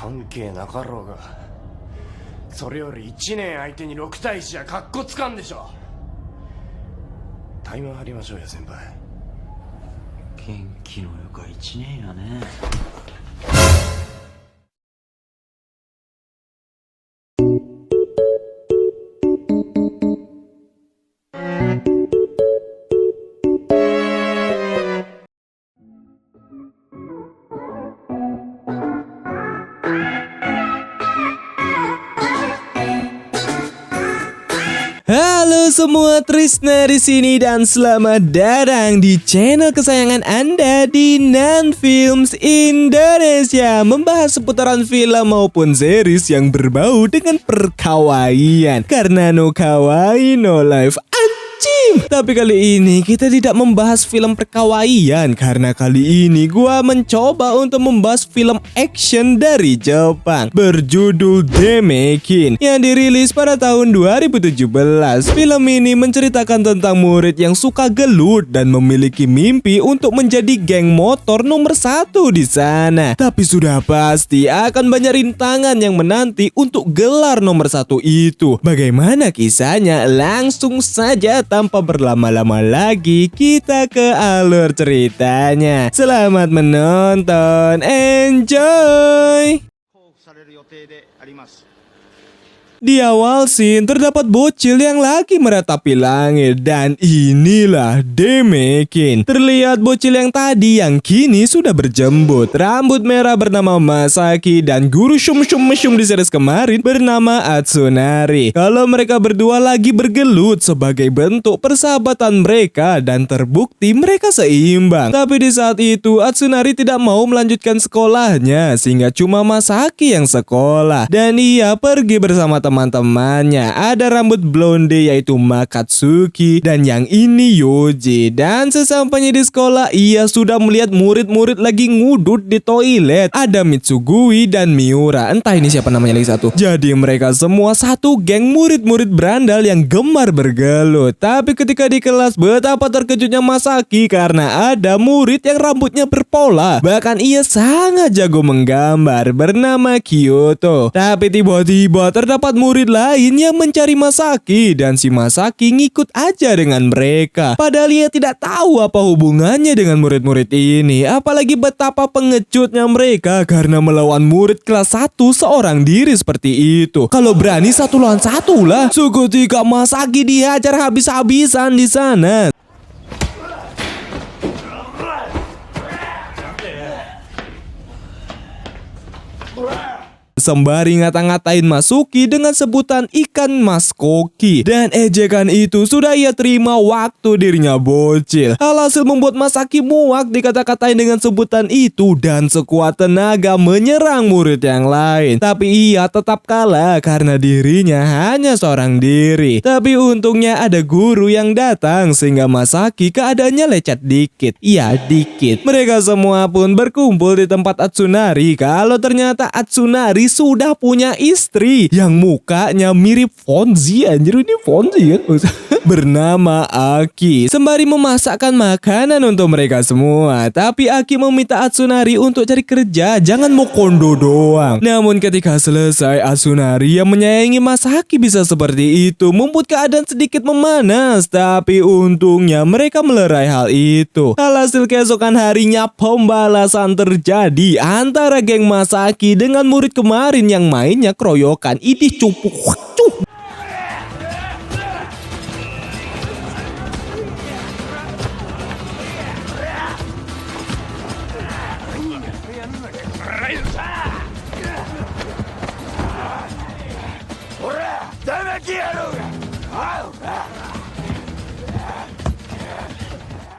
関係なかろうが、それより1年相手に6対1じゃカッコつかんでしょ。タイム張りましょうよ先輩。元気のよか1年やね。Halo semua, Trisna di sini dan selamat datang di channel kesayangan Anda di Nan Films Indonesia, membahas seputaran film maupun series yang berbau dengan perkawaian. Karena no kawaii no life. Tapi kali ini kita tidak membahas film perkawaian, karena kali ini gua mencoba untuk membahas film action dari Jepang berjudul Demekin yang dirilis pada tahun 2017. Film ini menceritakan tentang murid yang suka gelut dan memiliki mimpi untuk menjadi geng motor nomor 1 di sana. Tapi sudah pasti akan banyak rintangan yang menanti untuk gelar nomor 1 itu. Bagaimana kisahnya? Langsung saja tanpa berlama-lama lagi kita ke alur ceritanya. Selamat menonton, enjoy! Di awal scene terdapat bocil yang lagi meratapi langit, dan inilah Demekin. Terlihat bocil yang tadi yang kini sudah berjembut, rambut merah bernama Masaki, dan guru syum-syum di series kemarin bernama Atsunari. Kalau mereka berdua lagi bergelut sebagai bentuk persahabatan mereka, dan terbukti mereka seimbang. Tapi di saat itu Atsunari tidak mau melanjutkan sekolahnya, sehingga cuma Masaki yang sekolah, dan ia pergi bersama teman-temannya. Ada rambut blonde yaitu Makatsuki, dan yang ini Yoji. Dan sesampainya di sekolah, ia sudah melihat murid-murid lagi ngudut di toilet. Ada Mitsugui dan Miura, entah ini siapa namanya lagi satu. Jadi mereka semua satu geng murid-murid berandal yang gemar bergelut. Tapi ketika di kelas, betapa terkejutnya Masaki karena ada murid yang rambutnya berpola. Bahkan ia sangat jago menggambar, bernama Kyoto. Tapi tiba-tiba terdapat murid lain yang mencari Masaki, dan si Masaki ngikut aja dengan mereka. Padahal ia tidak tahu apa hubungannya dengan murid-murid ini. Apalagi betapa pengecutnya mereka karena melawan murid kelas 1 seorang diri seperti itu. Kalau berani 1 lawan 1 lah. Seketika Masaki dihajar habis-habisan di sana. Sembari ngata-ngatain Masuki dengan sebutan ikan mas koki. Dan ejekan itu sudah ia terima waktu dirinya bocil. Alhasil membuat Masaki muak dikata-katain dengan sebutan itu, dan sekuat tenaga menyerang murid yang lain. Tapi ia tetap kalah karena dirinya hanya seorang diri. Tapi untungnya ada guru yang datang sehingga Masaki keadaannya lecet dikit. Iya, dikit. Mereka semua pun berkumpul di tempat Atsunari. Kalau ternyata Atsunari sudah punya istri yang mukanya mirip Fonzie. Anjir, ini Fonzie kan? Bernama Aki. Sembari memasakkan makanan untuk mereka semua. Tapi Aki meminta Atsunari untuk cari kerja, jangan mau kondo doang. Namun ketika selesai, Atsunari yang menyayangi Masaki bisa seperti itu membuat keadaan sedikit memanas. Tapi untungnya mereka melerai hal itu. Alhasil keesokan harinya pembalasan terjadi antara geng Masaki dengan murid kemarin yang mainnya keroyokan. Idih cupu.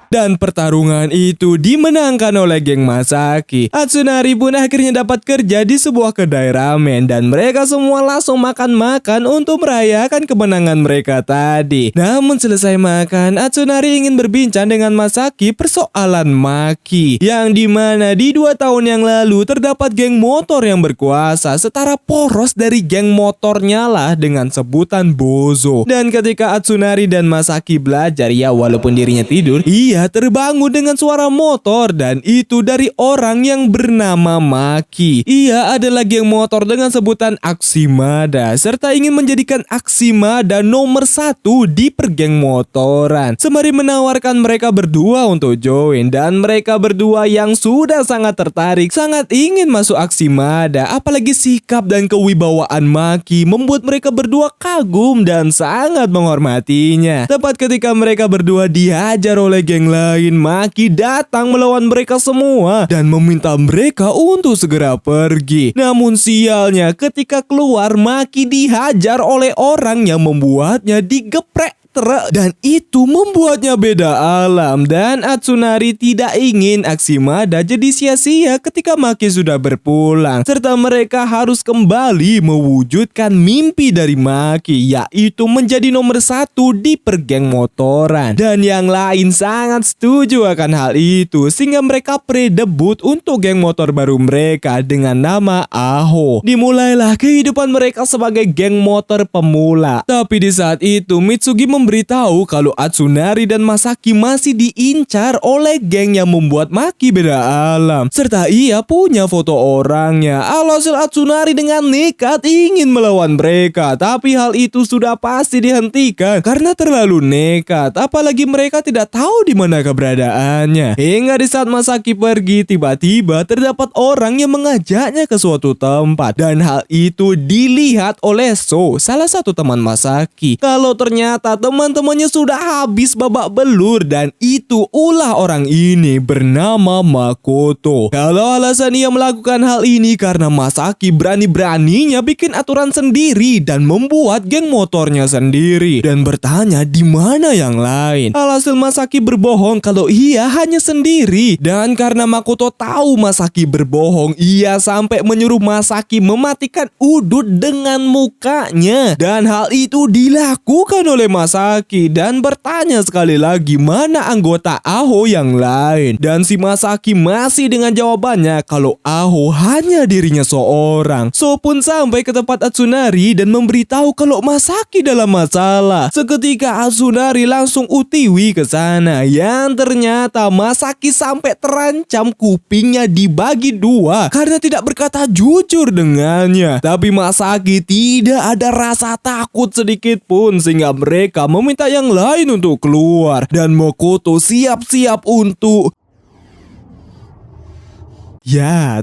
Dan pertarungan itu dimenangkan oleh geng Masaki. Atsunari pun akhirnya dapat kerja di sebuah kedai ramen, dan mereka semua langsung makan-makan untuk merayakan kemenangan mereka tadi. Namun selesai makan, Atsunari ingin berbincang dengan Masaki persoalan Maki, yang dimana di 2 tahun yang lalu terdapat geng motor yang berkuasa setara poros dari geng motornya lah dengan sebutan Bozo. Dan ketika Atsunari dan Masaki belajar, ya walaupun dirinya tidur, ia ia terbangun dengan suara motor dan itu dari orang yang bernama Maki. Ia adalah geng motor dengan sebutan Akshimada serta ingin menjadikan Akshimada nomor 1 di pergeng motoran. Sembari menawarkan mereka berdua untuk join dan mereka berdua yang sudah sangat tertarik, sangat ingin masuk Akshimada. Apalagi sikap dan kewibawaan Maki membuat mereka berdua kagum dan sangat menghormatinya. Tepat ketika mereka berdua dihajar oleh geng lain, Maki datang melawan mereka semua dan meminta mereka untuk segera pergi. Namun sialnya ketika keluar, Maki dihajar oleh orang yang membuatnya digeprek truk dan itu membuatnya beda alam. Dan Atsunari tidak ingin Akshimada jadi sia-sia ketika Maki sudah berpulang, serta mereka harus kembali mewujudkan mimpi dari Maki, yaitu menjadi nomor 1 di pergeng motoran. Dan yang lain sangat setuju akan hal itu sehingga mereka pre-debut untuk geng motor baru mereka dengan nama Aho. Dimulailah kehidupan mereka sebagai geng motor pemula. Tapi di saat itu Mitsugi memberitahu kalau Atsunari dan Masaki masih diincar oleh geng yang membuat Maki beda alam, serta ia punya foto orangnya. Alhasil Atsunari dengan nekat ingin melawan mereka, tapi hal itu sudah pasti dihentikan karena terlalu nekat. Apalagi mereka tidak tahu di mana keberadaannya. Hingga di saat Masaki pergi, tiba-tiba terdapat orang yang mengajaknya ke suatu tempat dan hal itu dilihat oleh So, salah satu teman Masaki. Kalau ternyata teman-temannya sudah habis babak belur dan itu ulah orang ini bernama Makoto. Kalau alasan ia melakukan hal ini karena Masaki berani-beraninya bikin aturan sendiri dan membuat geng motornya sendiri dan bertanya di mana yang lain. Alhasil Masaki berbohong kalau ia hanya sendiri dan karena Makoto tahu Masaki berbohong, ia sampai menyuruh Masaki mematikan udut dengan mukanya dan hal itu dilakukan oleh Masaki dan bertanya sekali lagi mana anggota Aho yang lain dan si Masaki masih dengan jawabannya kalau Aho hanya dirinya seorang. So pun sampai ke tempat Atsunari dan memberitahu kalau Masaki dalam masalah. Seketika Atsunari langsung utiwi ke sana yang ternyata Masaki sampai terancam kupingnya dibagi 2 karena tidak berkata jujur dengannya. Tapi Masaki tidak ada rasa takut sedikit pun sehingga mereka meminta yang lain untuk keluar dan Makoto siap-siap untuk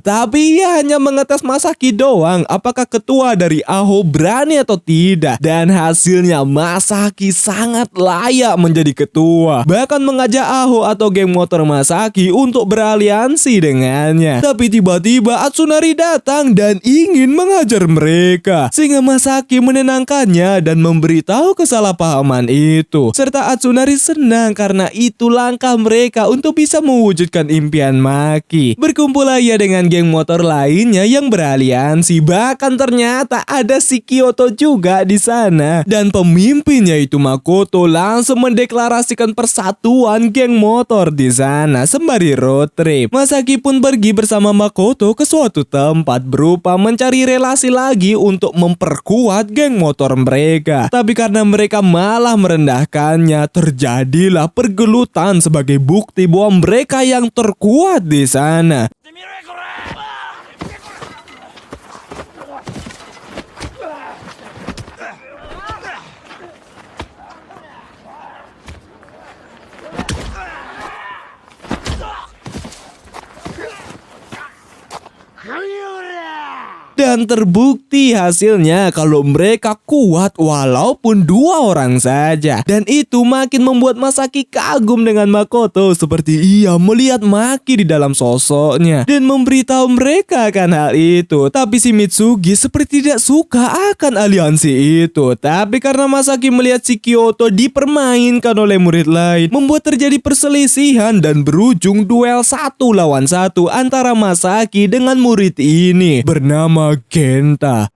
tapi ia hanya mengetes Masaki doang apakah ketua dari Aho berani atau tidak. Dan hasilnya Masaki sangat layak menjadi ketua, bahkan mengajak Aho atau geng motor Masaki untuk beraliansi dengannya. Tapi tiba-tiba Atsunari datang dan ingin mengajar mereka, sehingga Masaki menenangkannya dan memberitahu kesalahpahaman itu. Serta Atsunari senang karena itu langkah mereka untuk bisa mewujudkan impian Maki. Berkumpul ia dengan geng motor lainnya yang beraliansi. Bahkan ternyata ada si Kyoto juga di sana dan pemimpinnya itu Makoto langsung mendeklarasikan persatuan geng motor di sana sembari road trip. Masaki pun pergi bersama Makoto ke suatu tempat berupa mencari relasi lagi untuk memperkuat geng motor mereka. Tapi karena mereka malah merendahkannya, terjadilah pergelutan sebagai bukti bahwa mereka yang terkuat di sana. Dan terbukti hasilnya kalau mereka kuat walaupun 2 orang saja. Dan itu makin membuat Masaki kagum dengan Makoto seperti ia melihat Maki di dalam sosoknya dan memberitahu mereka akan hal itu. Tapi si Mitsugi seperti tidak suka akan aliansi itu. Tapi karena Masaki melihat si Kyoto dipermainkan oleh murid lain, membuat terjadi perselisihan dan berujung duel 1 lawan 1 antara Masaki dengan murid ini bernama Genta.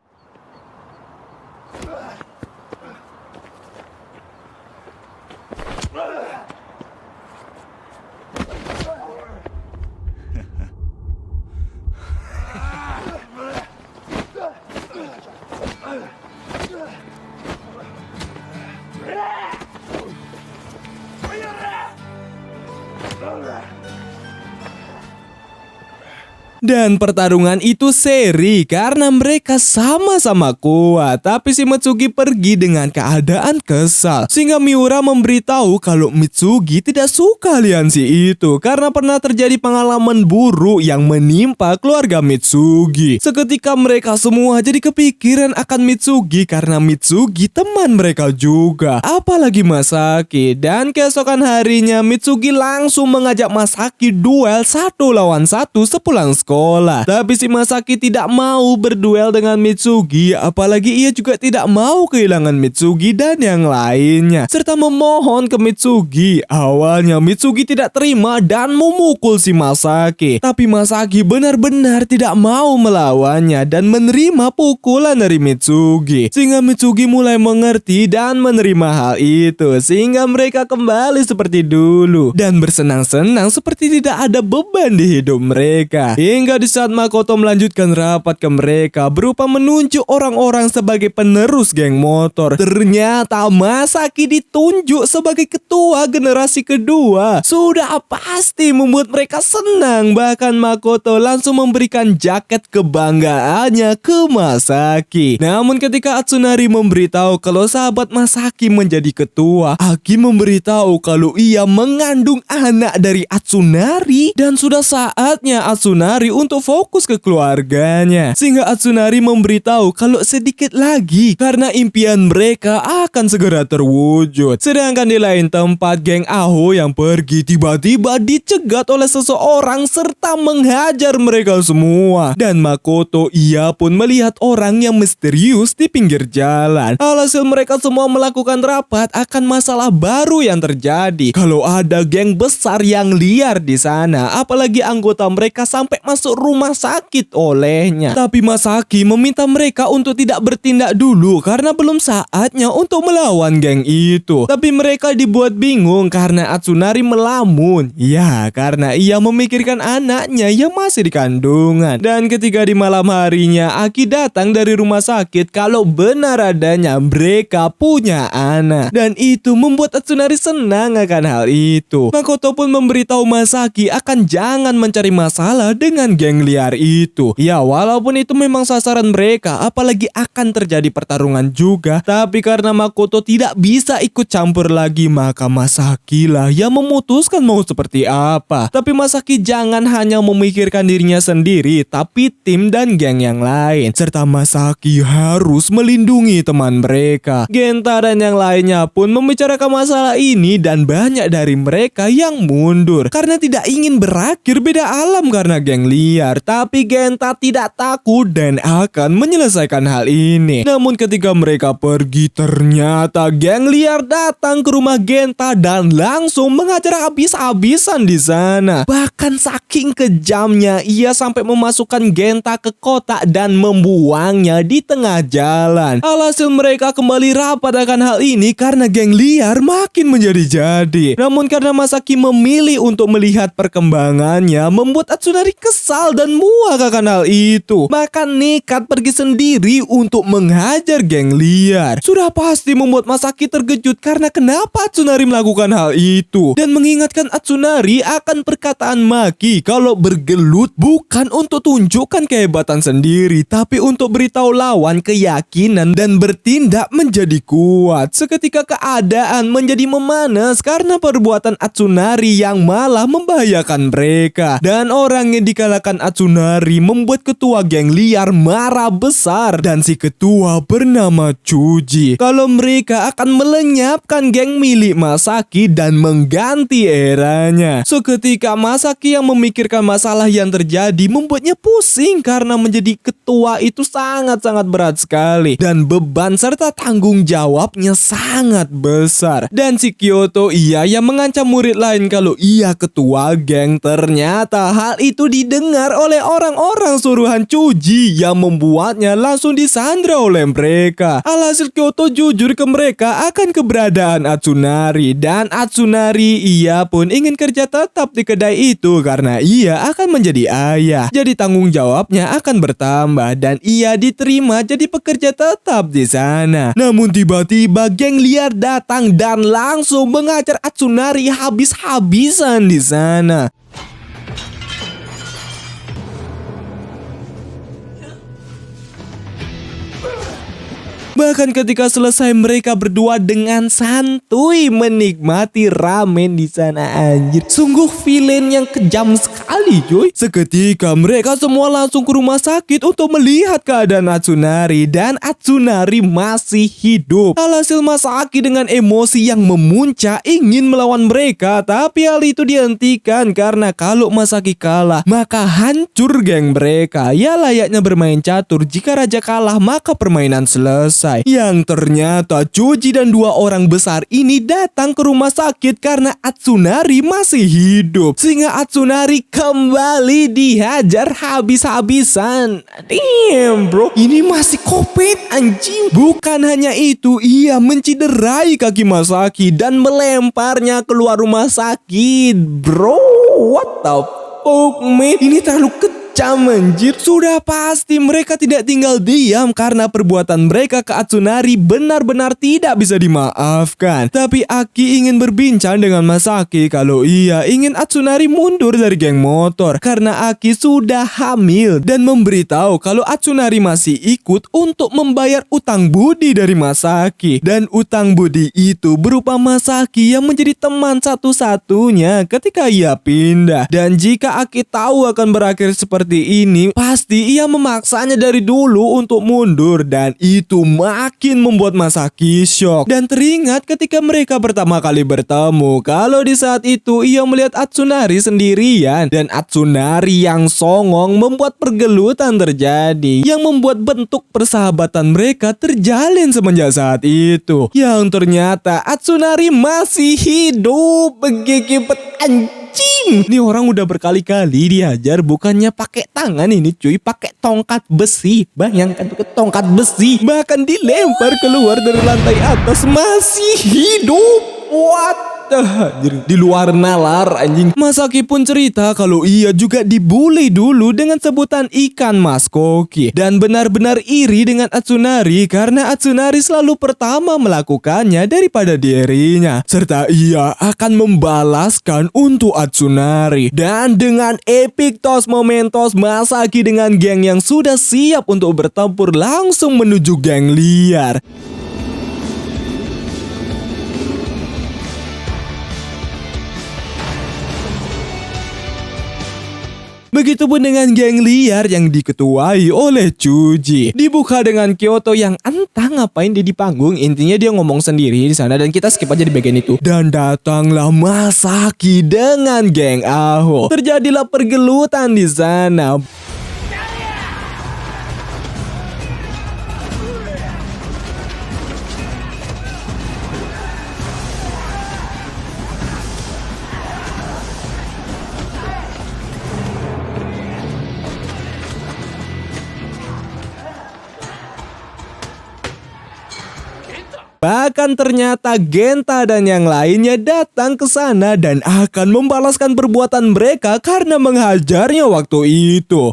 Dan pertarungan itu seri karena mereka sama-sama kuat. Tapi si Mitsugi pergi dengan keadaan kesal. Sehingga Miura memberitahu kalau Mitsugi tidak suka aliansi itu karena pernah terjadi pengalaman buruk yang menimpa keluarga Mitsugi. Seketika mereka semua jadi kepikiran akan Mitsugi karena Mitsugi teman mereka juga. Apalagi Masaki. Dan keesokan harinya Mitsugi langsung mengajak Masaki duel 1 lawan 1 sepulang sekolah. Tapi si Masaki tidak mau berduel dengan Mitsugi, apalagi ia juga tidak mau kehilangan Mitsugi dan yang lainnya, serta memohon ke Mitsugi. Awalnya Mitsugi tidak terima dan memukul si Masaki. Tapi Masaki benar-benar tidak mau melawannya dan menerima pukulan dari Mitsugi. Sehingga Mitsugi mulai mengerti dan menerima hal itu, sehingga mereka kembali seperti dulu dan bersenang-senang seperti tidak ada beban di hidup mereka. Hingga di saat Makoto melanjutkan rapat ke mereka berupa menunjuk orang-orang sebagai penerus geng motor, ternyata Masaki ditunjuk sebagai ketua generasi kedua. Sudah pasti membuat mereka senang. Bahkan Makoto langsung memberikan jaket kebanggaannya ke Masaki. Namun ketika Atsunari memberitahu kalau sahabat Masaki menjadi ketua, Aki memberitahu kalau ia mengandung anak dari Atsunari dan sudah saatnya Atsunari untuk fokus ke keluarganya. Sehingga Atsunari memberitahu kalau sedikit lagi karena impian mereka akan segera terwujud. Sedangkan di lain tempat, geng Aho yang pergi tiba-tiba dicegat oleh seseorang serta menghajar mereka semua. Dan Makoto ia pun melihat orang yang misterius di pinggir jalan. Alhasil mereka semua melakukan rapat akan masalah baru yang terjadi. Kalau ada geng besar yang liar di sana, apalagi anggota mereka sampai masuk rumah sakit olehnya. Tapi Masaki meminta mereka untuk tidak bertindak dulu karena belum saatnya untuk melawan geng itu. Tapi mereka dibuat bingung karena Atsunari melamun. Ya, karena ia memikirkan anaknya yang masih di kandungan. Dan ketika di malam harinya Aki datang dari rumah sakit kalau benar adanya mereka punya anak. Dan itu membuat Atsunari senang akan hal itu. Makoto pun memberitahu Masaki akan jangan mencari masalah dengan geng liar itu. Ya, walaupun itu memang sasaran mereka, apalagi akan terjadi pertarungan juga. Tapi karena Makoto tidak bisa ikut campur lagi, maka Masaki lah yang memutuskan mau seperti apa. Tapi Masaki jangan hanya memikirkan dirinya sendiri, tapi tim dan geng yang lain. Serta Masaki harus melindungi teman mereka. Genta dan yang lainnya pun membicarakan masalah ini dan banyak dari mereka yang mundur karena tidak ingin berakhir beda alam karena geng liar. Tapi Genta tidak takut dan akan menyelesaikan hal ini. Namun ketika mereka pergi, ternyata geng liar datang ke rumah Genta dan langsung mengajar habis-habisan di sana. Bahkan saking kejamnya, ia sampai memasukkan Genta ke kotak dan membuangnya di tengah jalan. Alhasil mereka kembali rapat akan hal ini karena geng liar makin menjadi-jadi. Namun karena Masaki memilih untuk melihat perkembangannya, membuat Atsunari kesal dan muak akan hal itu. Bahkan nekat pergi sendiri untuk menghajar geng liar. Sudah pasti membuat Masaki terkejut karena kenapa Atsunari melakukan hal itu. Dan mengingatkan Atsunari akan perkataan Maki kalau bergelut bukan untuk tunjukkan kehebatan sendiri, tapi untuk beritahu lawan keyakinan dan bertindak menjadi kuat. Seketika keadaan menjadi memanas karena perbuatan Atsunari yang malah membahayakan mereka. Dan orang yang dikalahkan Atsunari membuat ketua geng liar marah besar. Dan si ketua bernama Chuji kalau mereka akan melenyapkan geng milik Masaki dan mengganti eranya. Seketika Masaki yang memikirkan masalah yang terjadi membuatnya pusing karena menjadi ketua itu sangat-sangat berat sekali. Dan beban serta tanggung jawabnya sangat besar. Dan si Kyoto ia yang mengancam murid lain kalau ia ketua geng. Ternyata hal itu didengar oleh orang-orang suruhan Chuji yang membuatnya langsung disandra oleh mereka. Alhasil Kyoto jujur ke mereka akan keberadaan Atsunari. Dan Atsunari ia pun ingin kerja tetap di kedai itu karena ia akan menjadi ayah. Jadi tanggung jawabnya akan bertambah dan ia diterima jadi pekerja tetap di sana. Namun tiba-tiba geng liar datang dan langsung mengajar Atsunari habis-habisan di sana. Bahkan ketika selesai mereka berdua dengan santuy menikmati ramen di sana anjir. Sungguh villain yang kejam sekali cuy. Seketika mereka semua langsung ke rumah sakit untuk melihat keadaan Atsunari dan Atsunari masih hidup. Alhasil Masaki dengan emosi yang memuncak ingin melawan mereka, tapi hal itu dihentikan karena kalau Masaki kalah maka hancur geng mereka. Ya layaknya bermain catur, jika raja kalah maka permainan selesai. Yang ternyata Choji dan dua orang besar ini datang ke rumah sakit karena Atsunari masih hidup, sehingga Atsunari kembali dihajar habis-habisan. Damn bro, ini masih COVID anjing. Bukan hanya itu, ia menciderai kaki Masaki dan melemparnya keluar rumah sakit. Bro, what the fuck man, ini terlalu kejam anjir. Sudah pasti mereka tidak tinggal diam karena perbuatan mereka ke Atsunari benar-benar tidak bisa dimaafkan. Tapi Aki ingin berbincang dengan Masaki kalau ia ingin Atsunari mundur dari geng motor karena Aki sudah hamil dan memberitahu kalau Atsunari masih ikut untuk membayar utang budi dari Masaki. Dan utang budi itu berupa Masaki yang menjadi teman satu-satunya ketika ia pindah. Dan jika Aki tahu akan berakhir seperti ini, pasti ia memaksanya dari dulu untuk mundur, dan itu makin membuat Masaki shock. Dan teringat ketika mereka pertama kali bertemu, kalau di saat itu ia melihat Atsunari sendirian, dan Atsunari yang songong membuat pergelutan terjadi yang membuat bentuk persahabatan mereka terjalin semenjak saat itu. Yang ternyata Atsunari masih hidup. Begigibet anjing. Ini orang udah berkali-kali dihajar, bukannya pakai tangan ini cuy, pakai tongkat besi. Bayangkan pakai tongkat besi, bahkan dilempar keluar dari lantai atas masih hidup. What? Di luar nalar anjing. Masaki pun cerita kalau ia juga dibully dulu dengan sebutan ikan mas koki, dan benar-benar iri dengan Atsunari karena Atsunari selalu pertama melakukannya daripada dirinya, serta ia akan membalaskan untuk Atsunari. Dan dengan epic toss momentos, Masaki dengan geng yang sudah siap untuk bertempur langsung menuju geng liar. Begitupun dengan geng liar yang diketuai oleh Choji. Dibuka dengan Kyoto yang entah ngapain dia di panggung. Intinya dia ngomong sendiri di sana dan kita skip aja di bagian itu. Dan datanglah Masaki dengan geng Aho. Terjadilah pergelutan di sana. Bahkan ternyata Genta dan yang lainnya datang ke sana dan akan membalaskan perbuatan mereka karena menghajarnya waktu itu.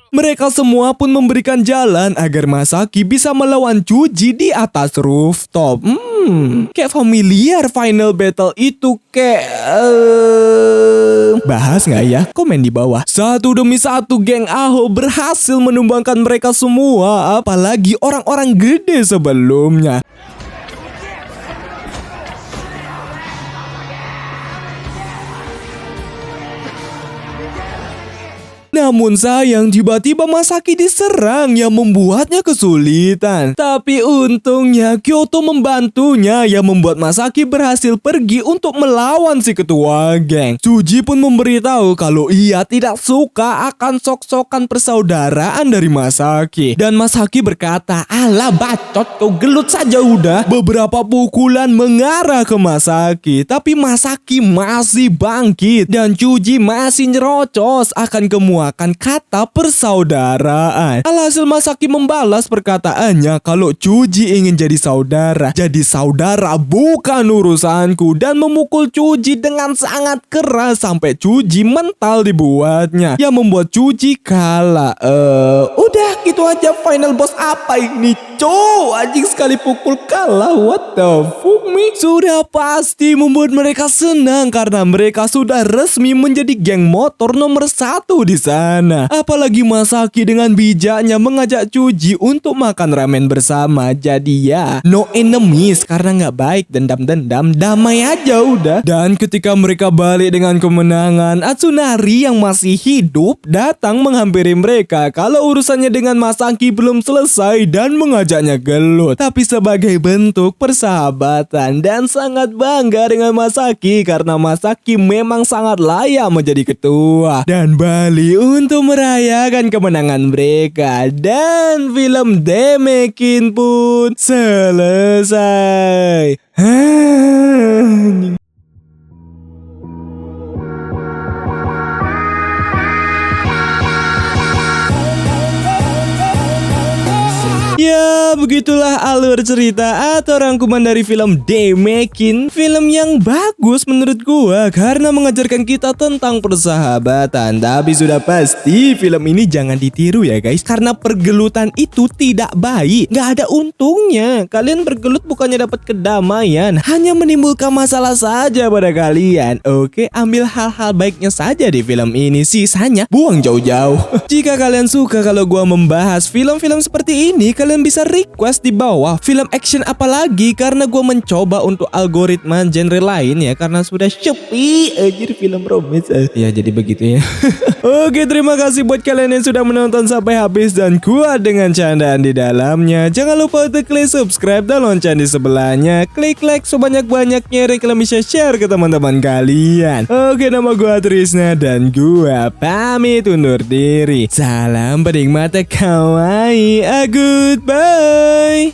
Mereka semua pun memberikan jalan agar Masaki bisa melawan Choji di atas rooftop. Kayak familiar final battle itu kayak... Bahas nggak ya? Komen di bawah. Satu demi satu geng Aho berhasil menumbangkan mereka semua, apalagi orang-orang gede sebelumnya. Namun sayang tiba-tiba Masaki diserang yang membuatnya kesulitan. Tapi untungnya Kyoto membantunya yang membuat Masaki berhasil pergi untuk melawan si ketua geng. Choji pun memberitahu kalau ia tidak suka akan sok-sokan persaudaraan dari Masaki. Dan Masaki berkata, "Alah bacot, kau gelut saja udah." Beberapa pukulan mengarah ke Masaki, tapi Masaki masih bangkit dan Choji masih nyerocos akan kemuatan menguakan kata persaudaraan. Alhasil Masaki membalas perkataannya kalau Chuji ingin jadi saudara bukan urusanku, dan memukul Chuji dengan sangat keras sampai Chuji mental dibuatnya, yang membuat Chuji kalah. Udah gitu aja final boss apa ini, anjing sekali pukul kalah, what the fuck me. Sudah pasti membuat mereka senang karena mereka sudah resmi menjadi geng motor nomor 1 di sana. Apalagi Masaki dengan bijaknya mengajak Chuji untuk makan ramen bersama. Jadi ya, no enemies karena nggak baik, dendam-dendam, damai aja udah. Dan ketika mereka balik dengan kemenangan, Atsunari yang masih hidup datang menghampiri mereka kalau urusannya dengan Masaki belum selesai dan mengajaknya gelut. Tapi sebagai bentuk persahabatan dan sangat bangga dengan Masaki karena Masaki memang sangat layak menjadi ketua, dan balik untuk merayakan kemenangan mereka. Dan film Demekin pun selesai. Ya, begitulah alur cerita atau rangkuman dari film Demekin. Film yang bagus menurut gua karena mengajarkan kita tentang persahabatan. Tapi sudah pasti film ini jangan ditiru ya guys, karena pergelutan itu tidak baik, gak ada untungnya. Kalian bergelut bukannya dapat kedamaian, hanya menimbulkan masalah saja pada kalian. Oke, ambil hal-hal baiknya saja di film ini, sisanya buang jauh-jauh. Jika kalian suka kalau gua membahas film-film seperti ini, kalian bisa request di bawah film action apa lagi, karena gue mencoba untuk algoritma genre lain ya, karena sudah sepi anjir film romance. Ya jadi begitu ya. Oke, terima kasih buat kalian yang sudah menonton sampai habis dan kuat dengan candaan di dalamnya. Jangan lupa untuk klik subscribe dan lonceng di sebelahnya. Klik like sebanyak-banyaknya dan kalian bisa share ke teman-teman kalian. Oke, nama gue Trisna dan gue pamit undur diri. Salam penikmat kawaii. Goodbye.